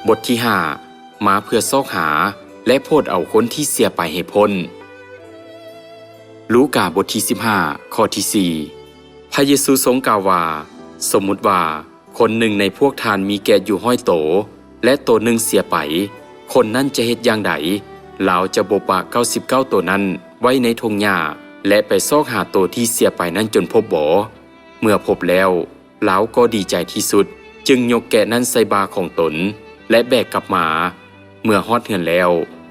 บทที่5มาเพื่อซอกหาและโพดเอาคนที่เสียไปให้พ้นลูกาบทที่15ข้อที่4พระเยซูทรงกล่าวว่าสมมุติว่าคนหนึ่งในพวกทานมีแกะอยู่ห้อยโตและตัวหนึ่งเสียไปคนนั้นจะเฮ็ดอย่างใดลาวจะบ่ปะ99ตัวนั้นไว้ในทงหญ้าและไปซอกหาตัวที่เสียไปนั้นจนพบบ่เมื่อพบแล้วลาวก็ดีใจที่สุดจึงยกแกะนั้นใส่บาของตนและแบกกลับมาเมื่อฮอดเฮือนแล้ว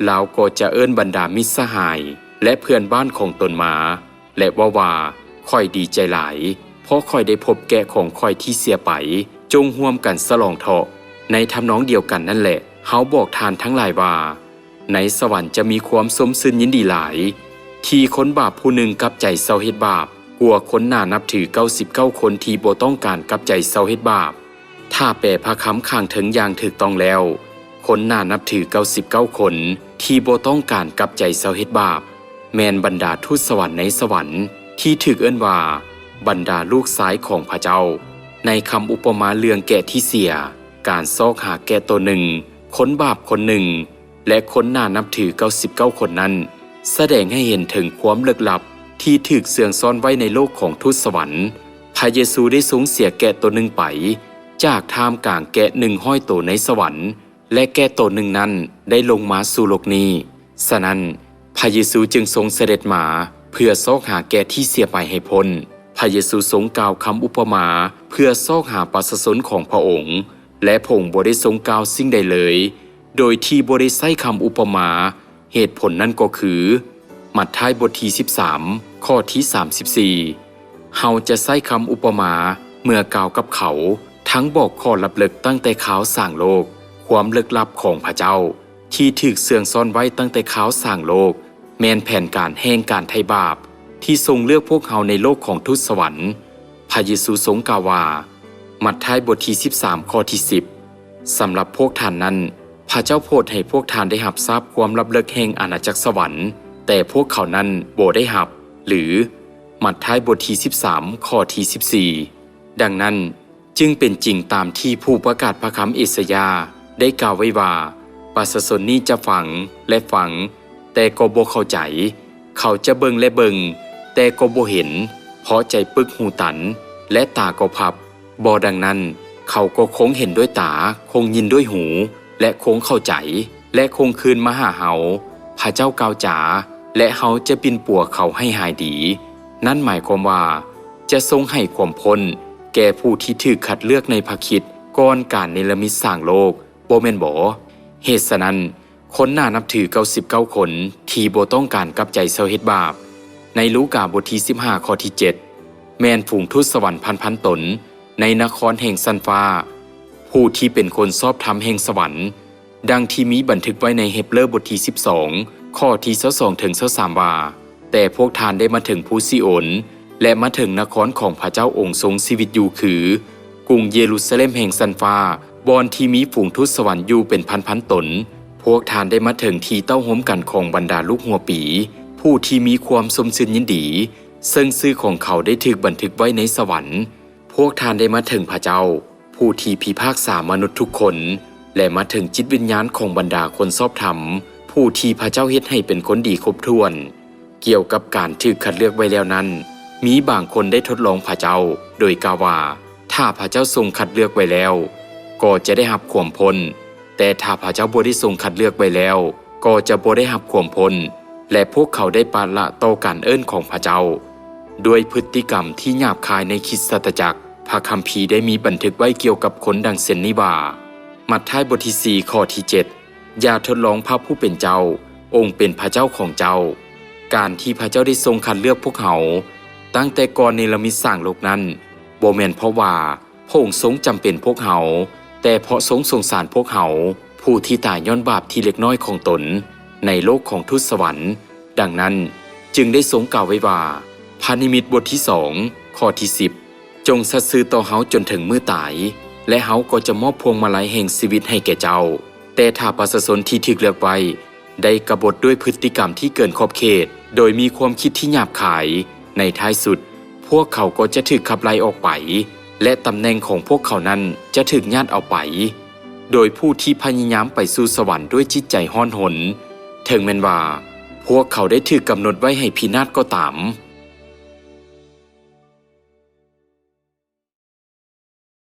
ลาวก็จะเอิ้นบรรดามิตรสหายและเพื่อนบ้านของตนมาและว่าค่อยดีใจหลายเพราะค่อยได้พบแกะของค่อยที่เสียไปจงร่วมกันฉลองเถาะในทำนองเดียวกันนั่นแหละเฮาบอกทานทั้งหลายว่าในสวรรค์จะมีความสมชื่นยินดีหลายที่คนบาปผู้หนึ่งกลับใจเศร้าเฮ็ดบาปกลัวคนน่านับถือ99คนที่บ่ต้องการกลับใจเศร้าเฮ็ดบาปถ้าแปลพระคำข้างถึงอย่างถูกต้องแล้วคนน่านับถือ99คนที่บ่ต้องการกลับใจเศร้าเฮ็ดบาปแม่นบรรดาทูตสวรรค์ในสวรรค์ที่ถูกเอิ้นว่าบรรดาลูกชายของพระเจ้าในคำอุปมาเรื่องแกะที่เสียการซอกหาแกะตัวหนึ่งคนบาปคนหนึ่งและคนน่านับถือ99คนนั้นแสดงให้เห็นถึงความลึกลับที่ถูกเสื่องซ่อนไว้ในโลกของทูตสวรรค์พระเยซูได้ทรงเสียแกะตัวหนึ่งไปจากท่ามกลางแกะหนึ่งห้อยตัวในสวรรค์และแกะตัวหนึ่งนั้นได้ลงมาสู่โลกนี้ฉะนั้นพระเยซูจึงทรงเสด็จมาเพื่อซอกหาแกะที่เสียไปให้พ้นพระเยซูทรงกล่าวคำอุปมาเพื่อซอกหาประชาชนของพระองค์และพระองค์บ่ได้ทรงกล่าวสิ่งใดเลยโดยที่บ่ได้ใช้คำอุปมาเหตุผลนั้นก็คือมัทธิวบทที่13ข้อที่34เฮาจะใช้คำอุปมาเมื่อกล่าวกับเขาทั้งบอกข้อลับลึกตั้งแต่ข่าวสร้างโลกความลึกลับของพระเจ้าที่ถูกเสื่องซ่อนไว้ตั้งแต่ข่าวสร้างโลกแม่นแผนการแห่งการไถ่บาปที่ทรงเลือกพวกเฮาในโลกของทูตสวรรค์พระเยซูทรงกล่าวว่ามัทธิวบทที่13ข้อที่10สำหรับพวกท่านนั้นพระเจ้าโปรดให้พวกท่านได้รับทราบความลับลึกแห่งอาณาจักรสวรรค์แต่พวกเขานั้นบ่ได้รับหรือมัทธิวบทที่13ข้อที่14ดังนั้นจึงเป็นจริงตามที่ผู้ประกาศพระคำเอสยาห์ได้กล่าวไว้ว่าประชาชนนี้จะฟังและฟังแต่ก็บ่เข้าใจเขาจะเบิ่งและเบิ่งแต่ก็บ่เห็นเพราะใจปึกหูตันและตาก็พับบ่ดังนั้นเขาก็คงเห็นด้วยตาคงยินด้วยหูและคงเข้าใจและคงคืนมาหาเฮาพระเจ้ากล่าวจ๋าและเฮาจะปิ่นปัวเขาให้หายดีนั่นหมายความว่าจะทรงให้ความพ้นแก่ผู้ที่ถูกคัดเลือกในพระคริสต์ก่อนการเนรมิตสร้างโลกบ่แม่นบ่เหตุฉะนั้นคนน่านับถือ99คนที่บ่ต้องการกลับใจเศร้าเฮ็ดบาปในลูกาบทที่15ข้อที่7แม่นฝูงทูตสวรรค์พันๆตนในนครแห่งสันฟ้าผู้ที่เป็นคนชอบธรรมแห่งสวรรค์ดังที่มีบันทึกไว้ในเฮบเรอร์บทที่12ข้อที่22ถึง23ว่าแต่พวกท่านได้มาถึงภูซิโอนและมาถึงนครของพระเจ้าองค์ทรงชีวิตอยู่คือกรุงเยรูซาเล็มแห่งสันฟ้าบอนที่มีฝูงทูตสวรรค์อยู่เป็นพันๆตนพวกท่านได้มาถึงที่เต้าห้มกันของบรรดาลูกหัวปีผู้ที่มีความสมชื่นยินดีซึ่งชื่อของเขาได้ถูกบันทึกไว้ในสวรรค์พวกท่านได้มาถึงพระเจ้าผู้ที่พิพากษามนุษย์ทุกคนและมาถึงจิตวิญญาณของบรรดาคนชอบธรรมผู้ที่พระเจ้าเฮ็ดให้เป็นคนดีครบถ้วนเกี่ยวกับการถูกคัดเลือกไว้แล้วนั้นมีบางคนได้ทดลองพระเจ้าโดยกล่าวว่าถ้าพระเจ้าทรงคัดเลือกไว้แล้วก็จะได้รับความพ้นแต่ถ้าพระเจ้าบ่ได้ทรงคัดเลือกไว้แล้วก็จะบ่ได้รับความพ้นและพวกเขาได้ปาละต่อการเอิ้นของพระเจ้าด้วยพฤติกรรมที่หยาบคายในคริสตจักรพระคัมภีร์ได้มีบันทึกไว้เกี่ยวกับคนดังเช่นนี้ว่ามัทธิวบทที่4ข้อที่7อย่าทดลองพระผู้เป็นเจ้าองค์เป็นพระเจ้าของเจ้าการที่พระเจ้าได้ทรงคัดเลือกพวกเขาตั้งแต่ก่อนเนรมิตสร้างโลกนั้นบ่แม่นเพราะว่าพระองค์ทรงจำเป็นพวกเขาแต่เพราะทรงสงสารพวกเขาผู้ที่ตายย้อนบาปที่เล็กน้อยของตนในโลกของทูตสวรรค์ดังนั้นจึงได้ทรงกล่าวไว้ว่าพระนิมิตบทที่2ข้อที่10จงสัตย์ซื่อต่อเฮาจนถึงมื้อตายและเฮาก็จะมอบพวงมาลัยแห่งชีวิตให้แก่เจ้าแต่ถ้าประชาชนที่ถูกเลือกไว้ได้กบฏด้วยพฤติกรรมที่เกินขอบเขตโดยมีความคิดที่หยาบคายในท้ายสุดพวกเขาก็จะถูกขับไล่ออกไปและตำแหน่งของพวกเขานั้นจะถูกญาติเอาไป โดยผู้ที่พยายามไปสู่สวรรค์ด้วยจิตใจห้อนหนถึงแม้นว่าพวกเขาได้ถูกกำหนดไว้ให้พินาศก็ตาม